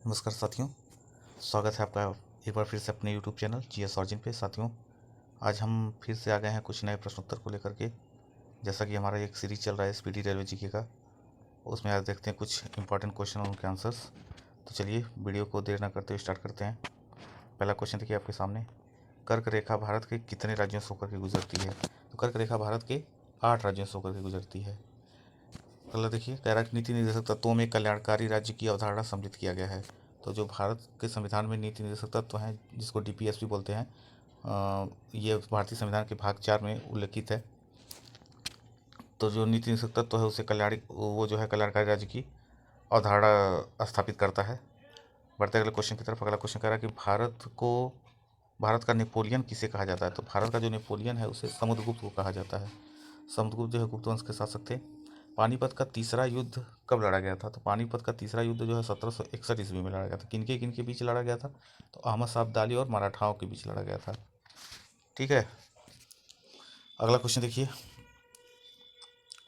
नमस्कार साथियों, स्वागत है आपका एक बार फिर से अपने YouTube चैनल GS ऑरिजिन पे। साथियों, आज हम फिर से आ गए हैं कुछ नए प्रश्नोत्तर को लेकर के। जैसा कि हमारा एक सीरीज चल रहा है स्पीडी रेलवे जीके का, उसमें आज देखते हैं कुछ इंपॉर्टेंट क्वेश्चन और उनके आंसर्स। तो चलिए वीडियो को देर ना करते हुए स्टार्ट करते हैं। पहला क्वेश्चन देखिए आपके सामने, कर्क रेखा भारत के कितने राज्यों से होकर के गुजरती है? तो कर्क रेखा भारत के 8 राज्यों से होकर के गुजरती है। अगला देखिए, कह रहा है नीति निर्देशक तत्वों में कल्याणकारी राज्य की अवधारणा सम्मिलित किया गया है। तो जो भारत के संविधान में नीति निर्देशक तत्व हैं, जिसको DPSP बोलते हैं, ये भारतीय संविधान के भाग 4 में उल्लेखित है। तो जो नीति निर्देशक तत्व है उसे वो जो है कल्याणकारी राज्य की अवधारणा स्थापित करता है। बढ़ते अगले क्वेश्चन की तरफ। अगला क्वेश्चन कह रहा है कि भारत का नेपोलियन किसे कहा जाता है? तो भारत का जो नेपोलियन है उसे समुद्रगुप्त को कहा जाता है। समुद्रगुप्त जो है गुप्त वंश के शासक थे। पानीपत का तीसरा युद्ध कब लड़ा गया था? तो पानीपत का तीसरा युद्ध जो है 1761 ईस्वी में लड़ा गया था। किनके किनके बीच लड़ा गया था? तो अहमद शाह अब्दाली और मराठाओं के बीच लड़ा गया था। ठीक है, अगला क्वेश्चन देखिए,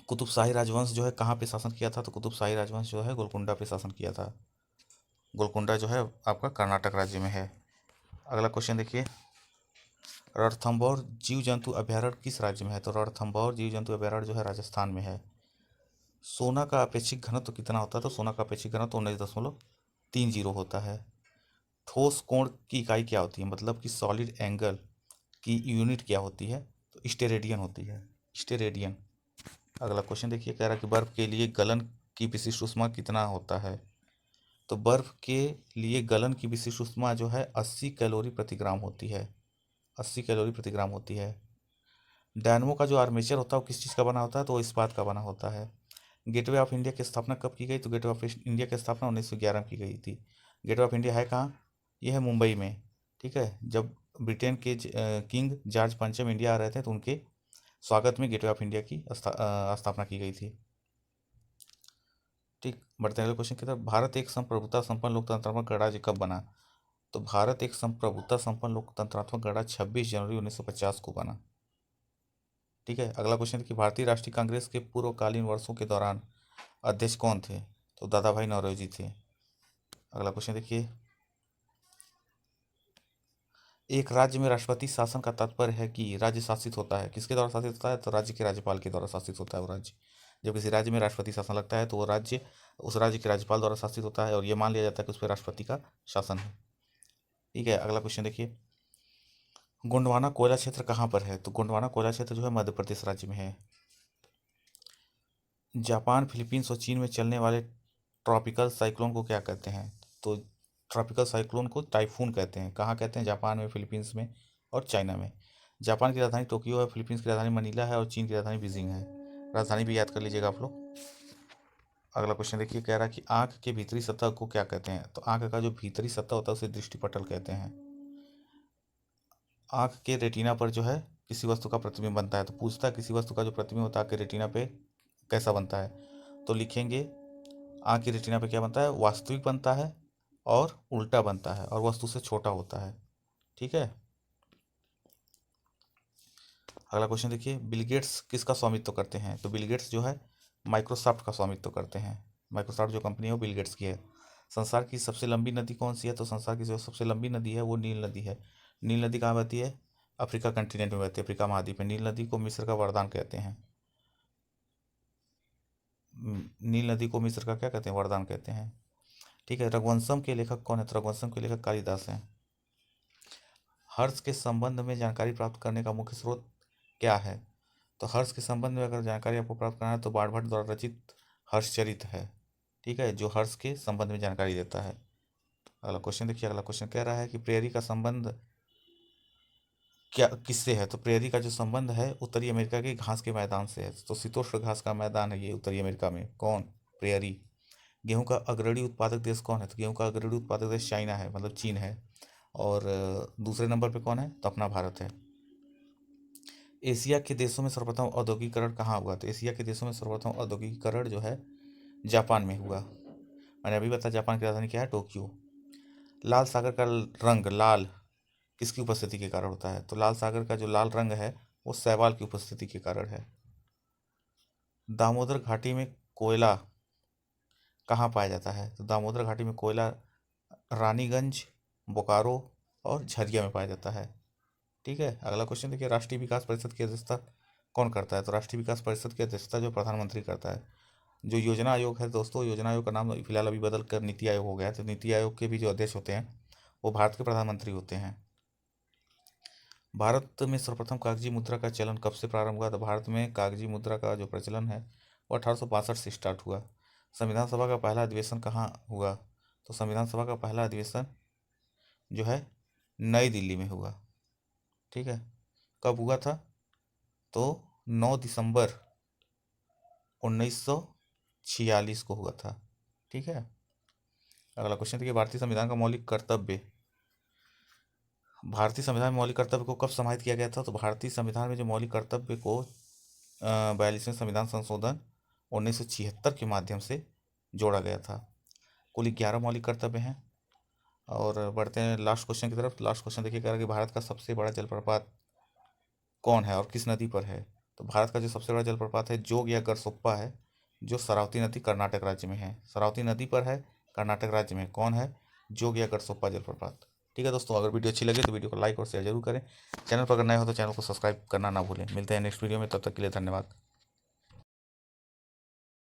कुतुब शाही राजवंश जो है कहाँ पे शासन किया था? तो कुतुब शाही राजवंश जो है गोलकुंडा पे शासन किया था। गोलकुंडा जो है आपका कर्नाटक राज्य में है। अगला क्वेश्चन देखिए, रणथंभौर जीव जंतु अभयारण्य किस राज्य में है? तो रणथंभौर जीव जंतु अभयारण्य जो है राजस्थान में है। सोना का अपेक्षित घनत्व कितना होता है? तो सोना का अपेक्षित घनत्व 19.30 होता है। ठोस कोण की इकाई क्या होती है? मतलब कि सॉलिड एंगल की यूनिट क्या होती है? तो स्टेरेडियन होती है, स्टेरेडियन। अगला क्वेश्चन देखिए, कह रहा है कि बर्फ के लिए गलन की विशिष्ट ऊष्मा कितना होता है? तो बर्फ के लिए गलन की विशिष्ट ऊष्मा जो है 80 कैलोरी प्रति ग्राम होती है। 80 कैलोरी प्रति ग्राम होती है। डायनमो का जो आर्मेचर होता है वो किस चीज़ का बना होता है? तो वो इस्पात का बना होता है। गेटवे ऑफ इंडिया की स्थापना कब की गई? तो गेटवे ऑफ इंडिया की स्थापना 1911 में की गई थी। गेटवे ऑफ इंडिया है कहाँ? ये है मुंबई में। ठीक है, जब ब्रिटेन के किंग जॉर्ज पंचम इंडिया आ रहे थे तो उनके स्वागत में गेटवे ऑफ इंडिया की स्थापना की गई थी। ठीक, बढ़ते हैं अगले क्वेश्चन की तरफ। भारत एक संप्रभुता संपन्न लोकतंत्रात्मक गणराज्य कब बना? तो भारत एक संप्रभुता संपन्न लोकतंत्रात्मक गणराज्य 26 जनवरी 1950 को बना। ठीक है, अगला क्वेश्चन देखिए, भारतीय राष्ट्रीय कांग्रेस के पूर्वकालीन वर्षों के दौरान अध्यक्ष कौन थे? तो दादा भाई नौरोजी थे। अगला क्वेश्चन देखिए, एक राज्य में राष्ट्रपति शासन का तात्पर्य है कि राज्य शासित होता है। किसके द्वारा शासित होता है? तो राज्य के राज्यपाल के द्वारा शासित होता है वो राज्य। जब किसी राज्य में राष्ट्रपति शासन लगता है तो वो राज्य उस राज्य के राज्यपाल द्वारा शासित होता है और ये मान लिया जाता है कि उस पर राष्ट्रपति का शासन है। ठीक है, अगला क्वेश्चन देखिए, गोंडवाना कोयला क्षेत्र कहाँ पर है? तो गोंडवाना कोयला क्षेत्र जो है मध्य प्रदेश राज्य में है। जापान, फिलीपींस और चीन में चलने वाले ट्रॉपिकल साइक्लोन को क्या कहते हैं? तो ट्रॉपिकल साइक्लोन को टाइफून कहते हैं। कहाँ कहते हैं? जापान में, फिलीपींस में और चाइना में। जापान की राजधानी टोक्यो है, फिलीपींस की राजधानी मनीला है और चीन की राजधानी बीजिंग है। राजधानी भी याद कर लीजिएगा आप लोग। अगला क्वेश्चन देखिए, कह रहा है कि आंख के भीतरी सतह को क्या कहते हैं? तो आंख का जो भीतरी सतह होता है उसे दृष्टिपटल कहते हैं। आंख के रेटिना पर जो है किसी वस्तु का प्रतिबिंब बनता है। तो पूछता है किसी वस्तु का जो प्रतिबिंब होता है आंख के रेटिना पे कैसा बनता है? तो लिखेंगे आंख की रेटिना पे क्या बनता है? वास्तविक बनता है और उल्टा बनता है और वस्तु से छोटा होता है। ठीक है, अगला क्वेश्चन देखिए, बिल गेट्स किसका स्वामित्व करते हैं? तो बिल गेट्स जो है माइक्रोसॉफ्ट का स्वामित्व करते हैं। माइक्रोसॉफ्ट जो कंपनी है वो बिल गेट्स की है। संसार की सबसे लंबी नदी कौन सी है? तो संसार की जो सबसे लंबी नदी है वो नील नदी है। नील नदी कहाँ बहती है? अफ्रीका कंटिनेंट में बहती है, अफ्रीका महाद्वीप में। नील नदी को मिस्र का वरदान कहते हैं। नील नदी को मिस्र का क्या कहते हैं? वरदान कहते हैं। ठीक है, रघुवंशम के लेखक कौन है? तो रघुवंशम के लेखक कालिदास हैं। हर्ष के संबंध में जानकारी प्राप्त करने का मुख्य स्रोत क्या है? तो हर्ष के संबंध में अगर जानकारी आपको प्राप्त करना है तो बाणभट्ट द्वारा रचित हर्षचरित है। ठीक है, जो हर्ष के संबंध में जानकारी देता है। अगला क्वेश्चन देखिए, अगला क्वेश्चन कह रहा है कि प्रेयरी का संबंध क्या किससे है? तो प्रेयरी का जो संबंध है उत्तरी अमेरिका के घास के मैदान से है। तो शीतोष्ण घास का मैदान है ये उत्तरी अमेरिका में। कौन? प्रेयरी। गेहूं का अग्रणी उत्पादक देश कौन है? तो गेहूं का अग्रणी उत्पादक देश चाइना है, मतलब चीन है। और दूसरे नंबर पे कौन है? तो अपना भारत है। एशिया के देशों में सर्वप्रथम औद्योगिकरण कहाँ हुआ? तो एशिया के देशों में सर्वप्रथम औद्योगिकरण जो है जापान में हुआ। मैंने अभी बताया जापान की राजधानी क्या है? टोक्यो। लाल सागर का रंग लाल किसकी उपस्थिति के कारण होता है? तो लाल सागर का जो लाल रंग है वो शैवाल की उपस्थिति के कारण है। दामोदर घाटी में कोयला कहाँ पाया जाता है? तो दामोदर घाटी में कोयला रानीगंज, बोकारो और झरिया में पाया जाता है। ठीक है, अगला क्वेश्चन देखिए, राष्ट्रीय विकास परिषद की अध्यक्षता कौन करता है? तो राष्ट्रीय विकास परिषद की अध्यक्षता जो प्रधानमंत्री करता है। जो योजना आयोग है दोस्तों, योजना आयोग का नाम फिलहाल अभी बदल कर नीति आयोग हो गया है। तो नीति आयोग के भी जो अध्यक्ष होते हैं वो भारत के प्रधानमंत्री होते हैं। भारत में सर्वप्रथम कागजी मुद्रा का चलन कब से प्रारंभ हुआ? तो भारत में कागजी मुद्रा का जो प्रचलन है वो 1862 से स्टार्ट हुआ। संविधान सभा का पहला अधिवेशन कहाँ हुआ? तो संविधान सभा का पहला अधिवेशन जो है नई दिल्ली में हुआ। ठीक है, कब हुआ था? तो 9 दिसंबर 1946 को हुआ था। ठीक है, अगला क्वेश्चन देखिए, भारतीय संविधान का मौलिक कर्तव्य, भारतीय संविधान में मौलिक कर्तव्य को कब समाहित किया गया था? तो भारतीय संविधान में जो मौलिक कर्तव्य को 42वें संविधान संशोधन 1976 के माध्यम से जोड़ा गया था। कुल 11 मौलिक कर्तव्य हैं। और बढ़ते हैं लास्ट क्वेश्चन की तरफ। लास्ट क्वेश्चन देखिए, कह रहा है कि भारत का सबसे बड़ा जलप्रपात कौन है और किस नदी पर है? तो भारत का जो सबसे बड़ा जलप्रपात है जोग या गरसोप्पा है, जो शरावती नदी कर्नाटक राज्य में है। शरावती नदी पर है, कर्नाटक राज्य में। कौन है? जोग या गरसोप्पा जलप्रपात। ठीक है दोस्तों, अगर वीडियो अच्छी लगे तो वीडियो को लाइक और शेयर जरूर करें। चैनल पर अगर नए हो तो चैनल को सब्सक्राइब करना ना भूलें। मिलते हैं नेक्स्ट वीडियो में, तब तक के लिए धन्यवाद।